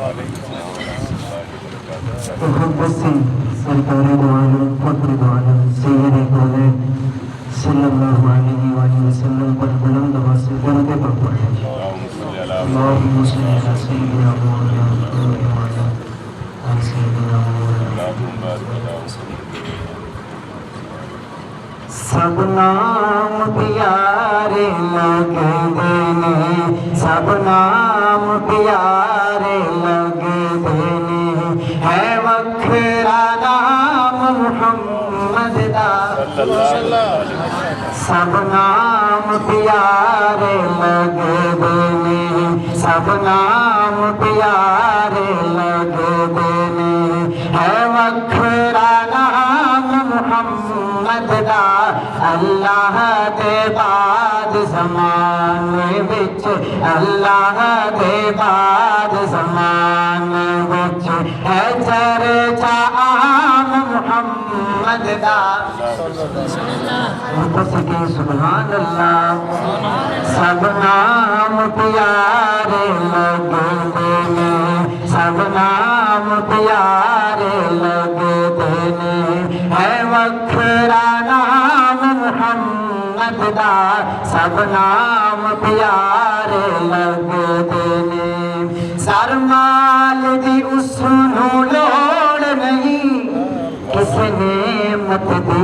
محبت سرکار دو عالم فخر دو عالم سید کونین صلی اللہ علیہ وآلہ وسلم پر بلند آواز سے درود پاک پڑھیں۔ اللہم صلی علی سیدنا محمد وعلی آل سیدنا محمد۔ سب نام پیارے لگتے نے، سب نام پیارے لگتے نے، ہے وکھرا نام محمد دا۔ سب نام پیارے لگتے نے، سب نام پیارے لگتے نے، ہے وکھرا نام محمد دا۔ اللہ دے بعد زمانے وچ، اللہ دے بعد زمانے وچ، ہے چرچا عام محمد دا۔ سکے سبحان اللہ۔ سب نام پیارے لگتے نے، سب نام پیارے لگتے نے، ہے وکھرا نام محمد دا۔ سب نام پیارے لگتے نے، سر مال دی اس نوں لوڑ نہیں، کس نعمت دی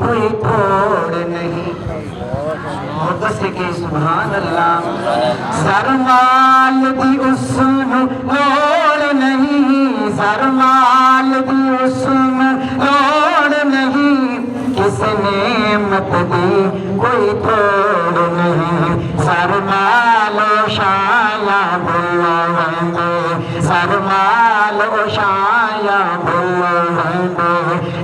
کوئی توڑ نہیں۔ محبت سے کہ سبحان اللہ۔ سر مال دی اس نوں لوڑ نہیں، سر مال دی اس نوں لوڑ نہیں، کس نعمت دی کوئی توڑ نہیں۔ سر مال و شایا بلوندے، سر مال و شایا بلوندے،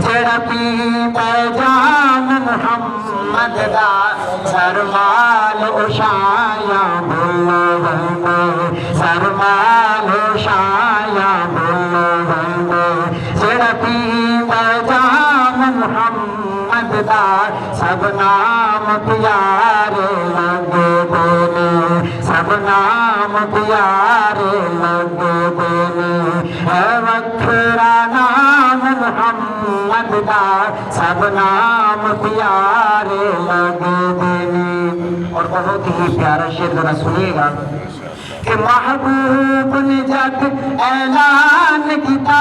جڑا پیندا جام محمد دا۔ سر مال و شایا بلوندے، سر مال و شایا بلوندے، جڑا پیندا جام محمد دا۔ سب نام پیارے لگتے نے، سب نام پیارے لگتے نے، ہے وکھرا نام محمد دا۔ سب نام پیارے لگتے نے۔ اور بہت ہی پیارا شعر ذرا سنیے گا کہ محبوب نے جب اعلان کیتا،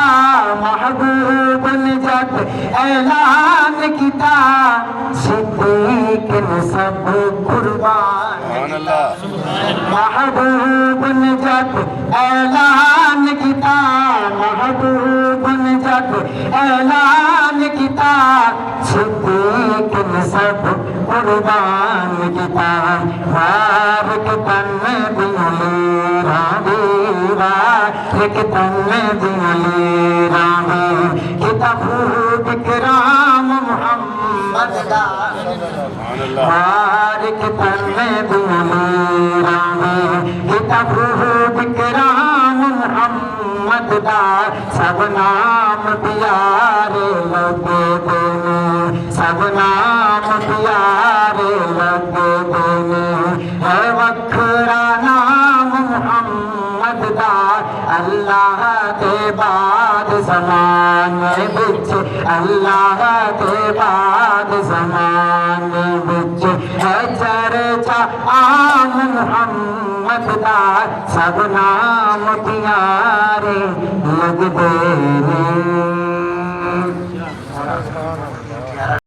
محبوب نے جب اعلان کیتا، صدیق نے سب قربان۔ محبوب نے جب اعلان کیتا، محبوب نے جب اعلان کیتا، صدیق نے سب قربان کیتا۔ وارک تن دیلی راہی، وارک تن دیلی راہی، کتاب اکرام محمد دا۔ وارک تن دیلی راہی، کتاب اکرام محمد دا۔ سب نام پیارے لگتے نے، سب نام پیارے لگتے نے، ہے وکھرا نام محمد دا۔ اللہ دے بعد زمانے وچ، اللہ دے بعد زمانے وچ، ہے چرچا عام محمد دا۔ سب نام پیارے لگتے نے۔